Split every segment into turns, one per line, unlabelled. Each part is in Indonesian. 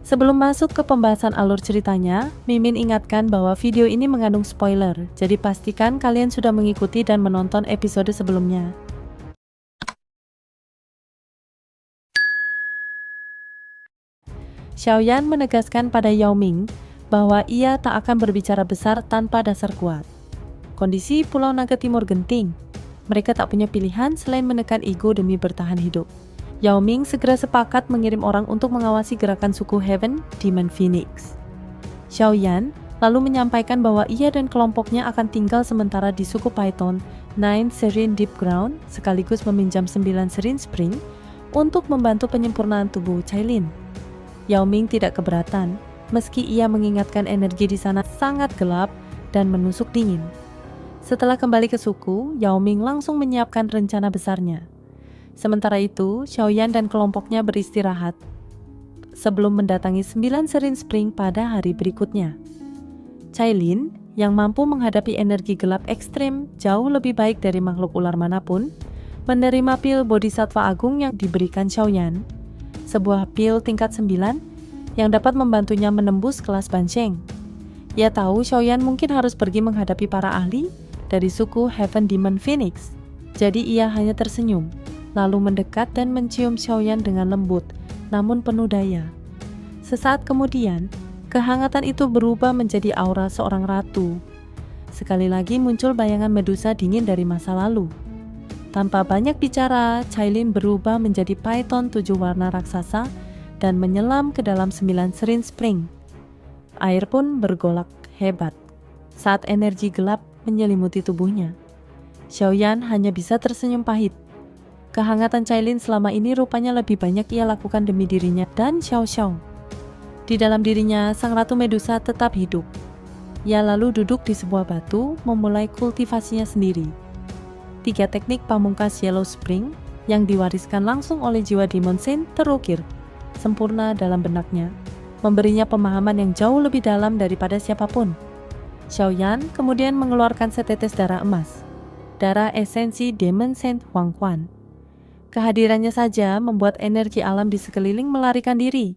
Sebelum masuk ke pembahasan alur ceritanya, Mimin ingatkan bahwa video ini mengandung spoiler, jadi pastikan kalian sudah mengikuti dan menonton episode sebelumnya. Xiaoyan menegaskan pada Yao Ming bahwa ia tak akan berbicara besar tanpa dasar kuat. Kondisi Pulau Naga Timur genting. Mereka tak punya pilihan selain menekan ego demi bertahan hidup. Yao Ming segera sepakat mengirim orang untuk mengawasi gerakan suku Heaven Demon Phoenix. Xiaoyan lalu menyampaikan bahwa ia dan kelompoknya akan tinggal sementara di suku Python 9 Serene Deep Ground sekaligus meminjam 9 Serene Spring untuk membantu penyempurnaan tubuh Cailin. Yao Ming tidak keberatan, meski ia mengingatkan energi di sana sangat gelap dan menusuk dingin. Setelah kembali ke suku, Yao Ming langsung menyiapkan rencana besarnya. Sementara itu, Xiaoyan dan kelompoknya beristirahat sebelum mendatangi 9 Serene Spring pada hari berikutnya. Cailin, yang mampu menghadapi energi gelap ekstrim jauh lebih baik dari makhluk ular manapun, menerima pil Bodhisattva Agung yang diberikan Xiaoyan. Sebuah pil tingkat 9 yang dapat membantunya menembus kelas Bansheng. Ia tahu Xiaoyan mungkin harus pergi menghadapi para ahli dari suku Heaven Demon Phoenix. Jadi ia hanya tersenyum, lalu mendekat dan mencium Xiaoyan dengan lembut, namun penuh daya. Sesaat kemudian, kehangatan itu berubah menjadi aura seorang ratu. Sekali lagi muncul bayangan Medusa dingin dari masa lalu. Tanpa banyak bicara, Cailin berubah menjadi Python 7 warna raksasa dan menyelam ke dalam 9 Serene Spring. Air pun bergolak hebat saat energi gelap menyelimuti tubuhnya. Xiaoyan hanya bisa tersenyum pahit. Kehangatan Cailin selama ini rupanya lebih banyak ia lakukan demi dirinya dan Xiao Xiao. Di dalam dirinya, sang Ratu Medusa tetap hidup. Ia lalu duduk di sebuah batu, memulai kultivasinya sendiri. 3 teknik pamungkas Yellow Spring yang diwariskan langsung oleh jiwa Demon Saint terukir sempurna dalam benaknya, memberinya pemahaman yang jauh lebih dalam daripada siapapun. Xiaoyan kemudian mengeluarkan setetes darah emas, darah esensi Demon Saint Huang Quan. Kehadirannya saja membuat energi alam di sekeliling melarikan diri.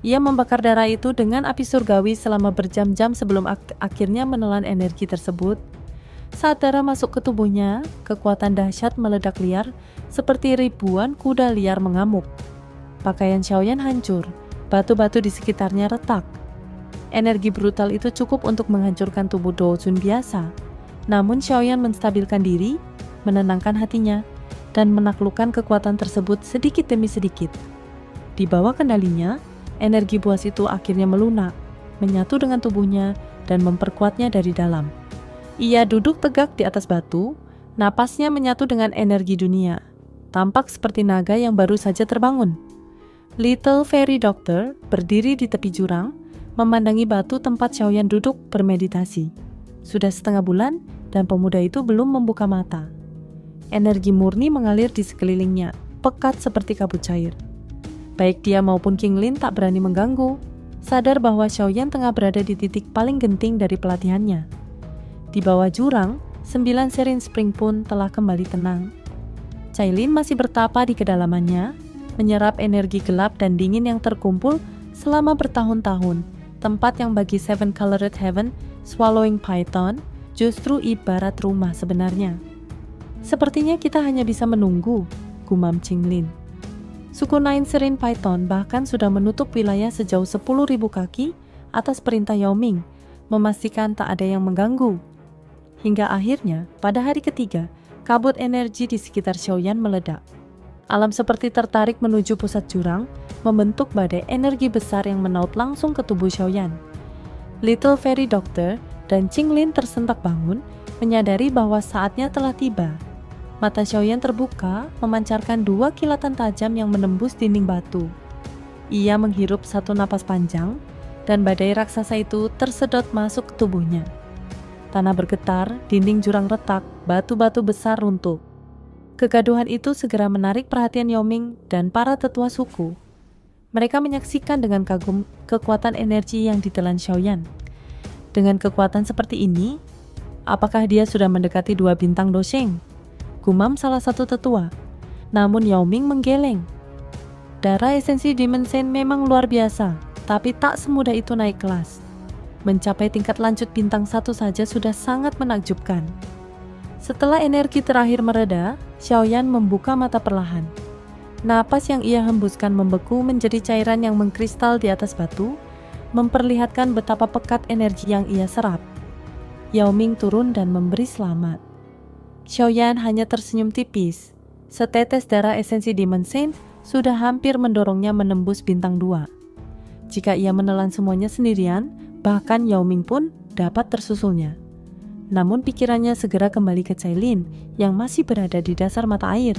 Ia membakar darah itu dengan api surgawi selama berjam-jam sebelum akhirnya menelan energi tersebut. Saat darah masuk ke tubuhnya, kekuatan dahsyat meledak liar seperti ribuan kuda liar mengamuk. Pakaian Xiaoyan hancur, batu-batu di sekitarnya retak. Energi brutal itu cukup untuk menghancurkan tubuh Doujun biasa. Namun Xiaoyan menstabilkan diri, menenangkan hatinya, dan menaklukkan kekuatan tersebut sedikit demi sedikit. Di bawah kendalinya, energi buas itu akhirnya melunak, menyatu dengan tubuhnya dan memperkuatnya dari dalam. Ia duduk tegak di atas batu, napasnya menyatu dengan energi dunia, tampak seperti naga yang baru saja terbangun. Little Fairy Doctor berdiri di tepi jurang, memandangi batu tempat Xiaoyan duduk bermeditasi. Sudah setengah bulan dan pemuda itu belum membuka mata. Energi murni mengalir di sekelilingnya, pekat seperti kabut cair. Baik dia maupun King Lin tak berani mengganggu, sadar bahwa Xiaoyan tengah berada di titik paling genting dari pelatihannya. Di bawah jurang, 9 Serene Spring pun telah kembali tenang. Cailin masih bertapa di kedalamannya, menyerap energi gelap dan dingin yang terkumpul selama bertahun-tahun. Tempat yang bagi Seven Colored Heaven, Swallowing Python, justru ibarat rumah sebenarnya. Sepertinya kita hanya bisa menunggu, gumam Qinglin. Suku Nine Serene Python bahkan sudah menutup wilayah sejauh 10.000 kaki atas perintah Yao Ming, memastikan tak ada yang mengganggu. Hingga akhirnya, pada hari ketiga, kabut energi di sekitar Xiaoyan meledak. Alam seperti tertarik menuju pusat jurang, membentuk badai energi besar yang menaut langsung ke tubuh Xiaoyan. Little Fairy Doctor dan Qinglin tersentak bangun, menyadari bahwa saatnya telah tiba. Mata Xiaoyan terbuka, memancarkan 2 kilatan tajam yang menembus dinding batu. Ia menghirup satu napas panjang, dan badai raksasa itu tersedot masuk ke tubuhnya. Tanah bergetar, dinding jurang retak, batu-batu besar runtuh. Kegaduhan itu segera menarik perhatian Yao Ming dan para tetua suku. Mereka menyaksikan dengan kagum kekuatan energi yang ditelan Xiaoyan. Dengan kekuatan seperti ini, apakah dia sudah mendekati 2 bintang Dosheng? Gumam salah satu tetua. Namun Yao Ming menggeleng. Darah esensi Demon Saint memang luar biasa. Tapi tak semudah itu naik kelas. Mencapai tingkat lanjut bintang 1 saja sudah sangat menakjubkan. Setelah energi terakhir mereda, Xiaoyan membuka mata perlahan. Napas yang ia hembuskan membeku menjadi cairan yang mengkristal di atas batu, memperlihatkan betapa pekat energi yang ia serap. Yao Ming turun dan memberi selamat. Xiaoyan hanya tersenyum tipis. Setetes darah esensi Demon Saint sudah hampir mendorongnya menembus bintang 2. Jika ia menelan semuanya sendirian, bahkan Yao Ming pun dapat tersusulnya. Namun pikirannya segera kembali ke Cailin yang masih berada di dasar mata air.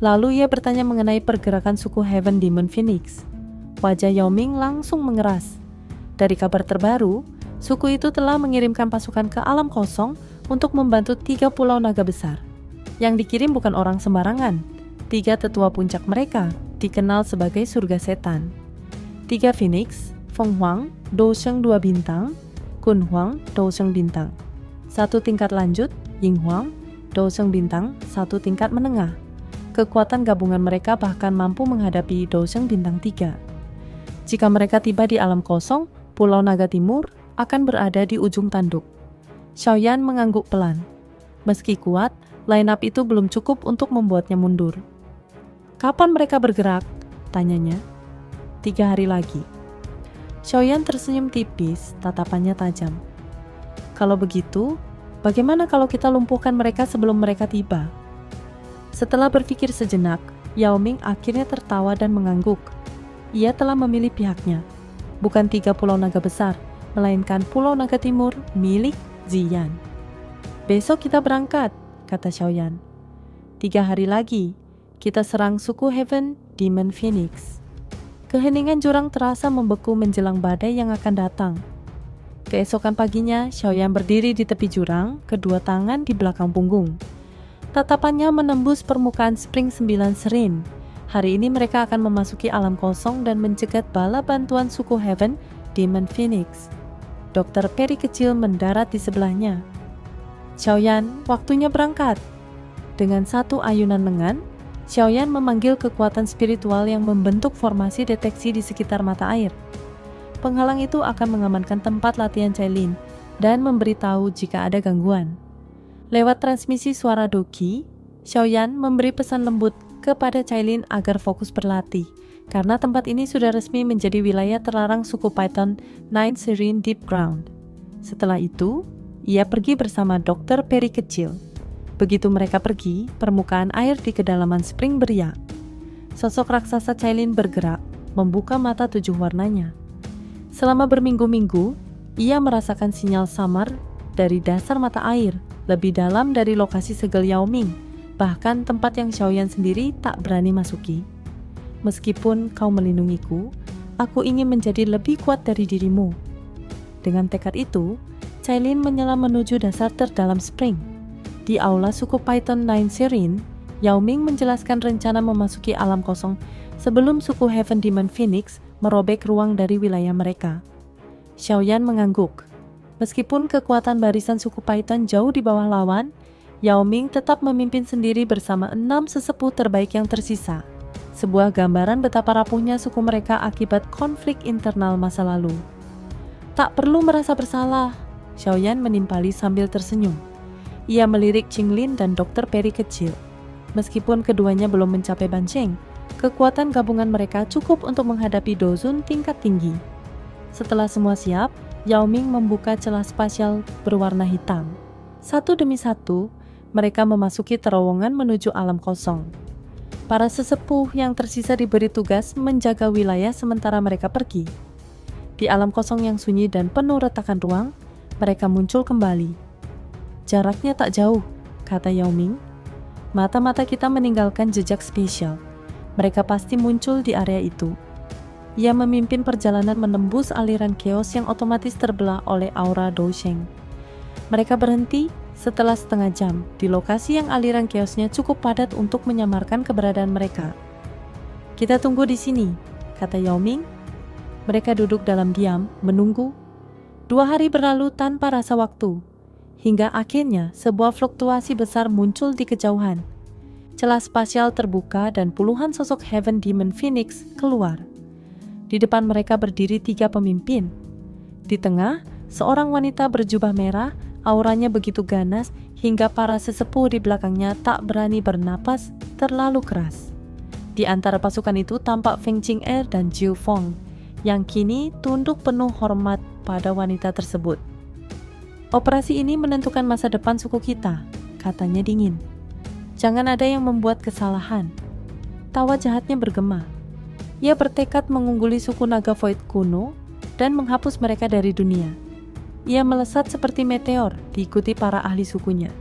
Lalu ia bertanya mengenai pergerakan suku Heaven Demon Phoenix. Wajah Yao Ming langsung mengeras. Dari kabar terbaru, suku itu telah mengirimkan pasukan ke alam kosong untuk membantu 3 pulau naga besar. Yang dikirim bukan orang sembarangan. 3 tetua puncak mereka dikenal sebagai surga setan. 3 Phoenix, Feng Huang, Dou Sheng 2 bintang, Kun Huang, Dou Sheng bintang. 1 tingkat lanjut, Ying Huang, Dou Sheng bintang, 1 tingkat menengah. Kekuatan gabungan mereka bahkan mampu menghadapi Dou Sheng bintang 3. Jika mereka tiba di alam kosong, Pulau Naga Timur akan berada di ujung tanduk. Xiaoyan mengangguk pelan. Meski kuat, line up itu belum cukup untuk membuatnya mundur. Kapan mereka bergerak? Tanyanya. 3 hari lagi. Xiaoyan tersenyum tipis, tatapannya tajam. Kalau begitu, bagaimana kalau kita lumpuhkan mereka sebelum mereka tiba? Setelah berpikir sejenak, Yao Ming akhirnya tertawa dan mengangguk. Ia telah memilih pihaknya. Bukan 3 pulau naga besar, melainkan Pulau Naga Timur milik Ziyan. Besok kita berangkat, kata Xiaoyan. 3 hari lagi, kita serang suku Heaven Demon Phoenix. Keheningan jurang terasa membeku menjelang badai yang akan datang. Keesokan paginya, Xiaoyan berdiri di tepi jurang, kedua tangan di belakang punggung. Tatapannya menembus permukaan Spring 9 Serin. Hari ini mereka akan memasuki alam kosong dan mencegat bala bantuan suku Heaven Demon Phoenix. Dr. Peri kecil mendarat di sebelahnya. Xiaoyan, waktunya berangkat. Dengan satu ayunan lengan, Xiaoyan memanggil kekuatan spiritual yang membentuk formasi deteksi di sekitar mata air. Penghalang itu akan mengamankan tempat latihan Cailin dan memberitahu jika ada gangguan. Lewat transmisi suara Doqi, Xiaoyan memberi pesan lembut kepada Cailin agar fokus berlatih, karena tempat ini sudah resmi menjadi wilayah terlarang suku Python Nine Serene Deep Ground. Setelah itu, ia pergi bersama Dr. Peri kecil. Begitu mereka pergi, permukaan air di kedalaman spring beriak. Sosok raksasa Cailin bergerak, membuka mata 7 warnanya. Selama berminggu-minggu, ia merasakan sinyal samar dari dasar mata air, lebih dalam dari lokasi segel Yao Ming, bahkan tempat yang Xiaoyan sendiri tak berani masuki. Meskipun kau melindungiku, aku ingin menjadi lebih kuat dari dirimu. Dengan tekad itu, Cailin menyelam menuju dasar terdalam spring. Di aula suku Python Nine Serene, Yao Ming menjelaskan rencana memasuki alam kosong sebelum suku Heaven Demon Phoenix merobek ruang dari wilayah mereka. Xiaoyan mengangguk. Meskipun kekuatan barisan suku Python jauh di bawah lawan, Yao Ming tetap memimpin sendiri bersama 6 sesepuh terbaik yang tersisa. Sebuah gambaran betapa rapuhnya suku mereka akibat konflik internal masa lalu. Tak perlu merasa bersalah, Xiaoyan menimpali sambil tersenyum. Ia melirik Qinglin dan Dr. Peri kecil. Meskipun keduanya belum mencapai Bansheng, kekuatan gabungan mereka cukup untuk menghadapi Dozun tingkat tinggi. Setelah semua siap, Yao Ming membuka celah spasial berwarna hitam. Satu demi satu, mereka memasuki terowongan menuju alam kosong. Para sesepuh yang tersisa diberi tugas menjaga wilayah sementara mereka pergi. Di alam kosong yang sunyi dan penuh retakan ruang, mereka muncul kembali. Jaraknya tak jauh, kata Yao Ming. Mata-mata kita meninggalkan jejak spesial. Mereka pasti muncul di area itu. Ia memimpin perjalanan menembus aliran chaos yang otomatis terbelah oleh aura Dou Sheng. Mereka berhenti setelah setengah jam di lokasi yang aliran chaosnya cukup padat untuk menyamarkan keberadaan mereka. Kita tunggu di sini, kata Yao Ming. Mereka duduk dalam diam, menunggu. 2 hari berlalu tanpa rasa waktu. Hingga akhirnya sebuah fluktuasi besar muncul di kejauhan. Celah spasial terbuka dan puluhan sosok Heaven Demon Phoenix keluar. Di depan mereka berdiri 3 pemimpin. Di tengah, seorang wanita berjubah merah, auranya begitu ganas hingga para sesepuh di belakangnya tak berani bernapas, terlalu keras. Di antara pasukan itu tampak Feng Qing'er dan Jiu Feng, yang kini tunduk penuh hormat pada wanita tersebut. Operasi ini menentukan masa depan suku kita, katanya dingin. Jangan ada yang membuat kesalahan. Tawa jahatnya bergema. Ia bertekad mengungguli suku naga Void kuno dan menghapus mereka dari dunia. Ia melesat seperti meteor, diikuti para ahli sukunya.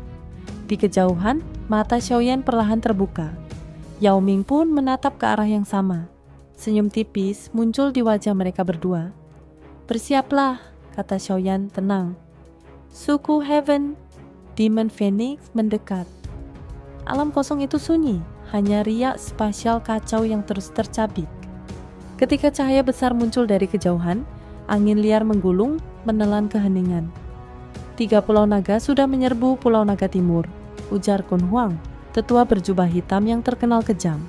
Di kejauhan, mata Xiaoyan perlahan terbuka. Yao Ming pun menatap ke arah yang sama. Senyum tipis muncul di wajah mereka berdua. Bersiaplah, kata Xiaoyan tenang. Suku Heaven, Demon Phoenix mendekat. Alam kosong itu sunyi, hanya riak spasial kacau yang terus tercabik. Ketika cahaya besar muncul dari kejauhan, angin liar menggulung, menelan keheningan. 3 pulau naga sudah menyerbu Pulau Naga Timur, ujar Kun Huang, tetua berjubah hitam yang terkenal kejam.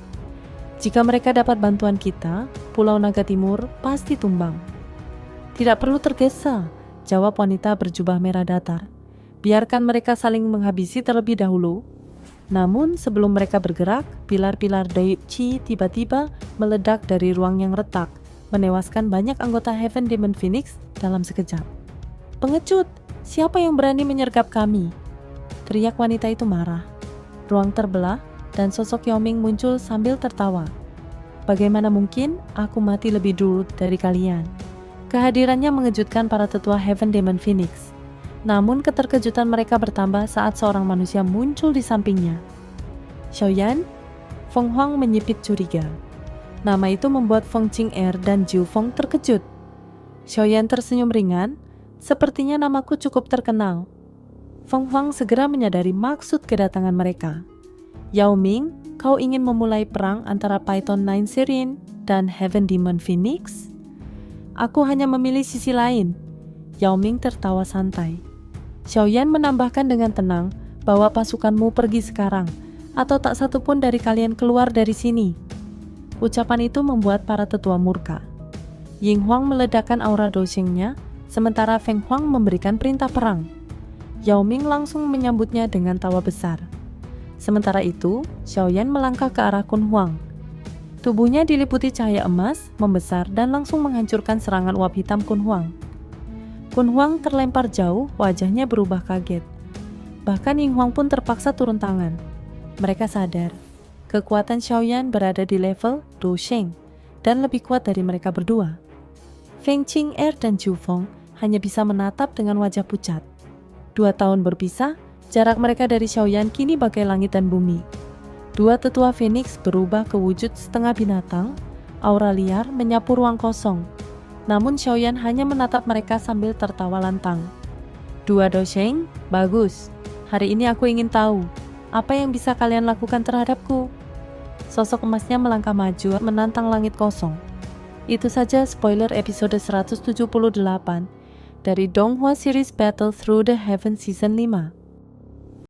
Jika mereka dapat bantuan kita, Pulau Naga Timur pasti tumbang. Tidak perlu tergesa, jawab wanita berjubah merah datar. Biarkan mereka saling menghabisi terlebih dahulu. Namun sebelum mereka bergerak, pilar-pilar Dai Qi tiba-tiba meledak dari ruang yang retak, menewaskan banyak anggota Heaven Demon Phoenix dalam sekejap. Pengecut, siapa yang berani menyergap kami? Teriak wanita itu marah. Ruang terbelah dan sosok Yao Ming muncul sambil tertawa. Bagaimana mungkin aku mati lebih dulu dari kalian? Kehadirannya mengejutkan para tetua Heaven Demon Phoenix. Namun keterkejutan mereka bertambah saat seorang manusia muncul di sampingnya. Xiaoyan, Feng Huang menyipit curiga. Nama itu membuat Feng Qing'er dan Jiu Feng terkejut. Xiaoyan tersenyum ringan, sepertinya namaku cukup terkenal. Feng Huang segera menyadari maksud kedatangan mereka. Yao Ming, kau ingin memulai perang antara Python 9 Sirin dan Heaven Demon Phoenix? Aku hanya memilih sisi lain. Yao Ming tertawa santai. Xiaoyan menambahkan dengan tenang bahwa pasukanmu pergi sekarang, atau tak satu pun dari kalian keluar dari sini. Ucapan itu membuat para tetua murka. Ying Huang meledakkan aura doshengnya, sementara Feng Huang memberikan perintah perang. Yao Ming langsung menyambutnya dengan tawa besar. Sementara itu, Xiaoyan melangkah ke arah Kun Huang. Tubuhnya diliputi cahaya emas, membesar dan langsung menghancurkan serangan uap hitam Kun Huang. Kun Huang terlempar jauh, wajahnya berubah kaget. Bahkan Ying Huang pun terpaksa turun tangan. Mereka sadar, kekuatan Xiaoyan berada di level Dosheng dan lebih kuat dari mereka berdua. Feng Qing'er dan Jiu Feng hanya bisa menatap dengan wajah pucat. 2 tahun berpisah, jarak mereka dari Xiaoyan kini bagai langit dan bumi. 2 tetua Phoenix berubah ke wujud setengah binatang, aura liar menyapu ruang kosong. Namun Xiaoyan hanya menatap mereka sambil tertawa lantang. 2 Dosheng, bagus. Hari ini aku ingin tahu, apa yang bisa kalian lakukan terhadapku? Sosok emasnya melangkah maju menantang langit kosong. Itu saja spoiler episode 178 dari Donghua Series Battle Through the Heaven Season 5.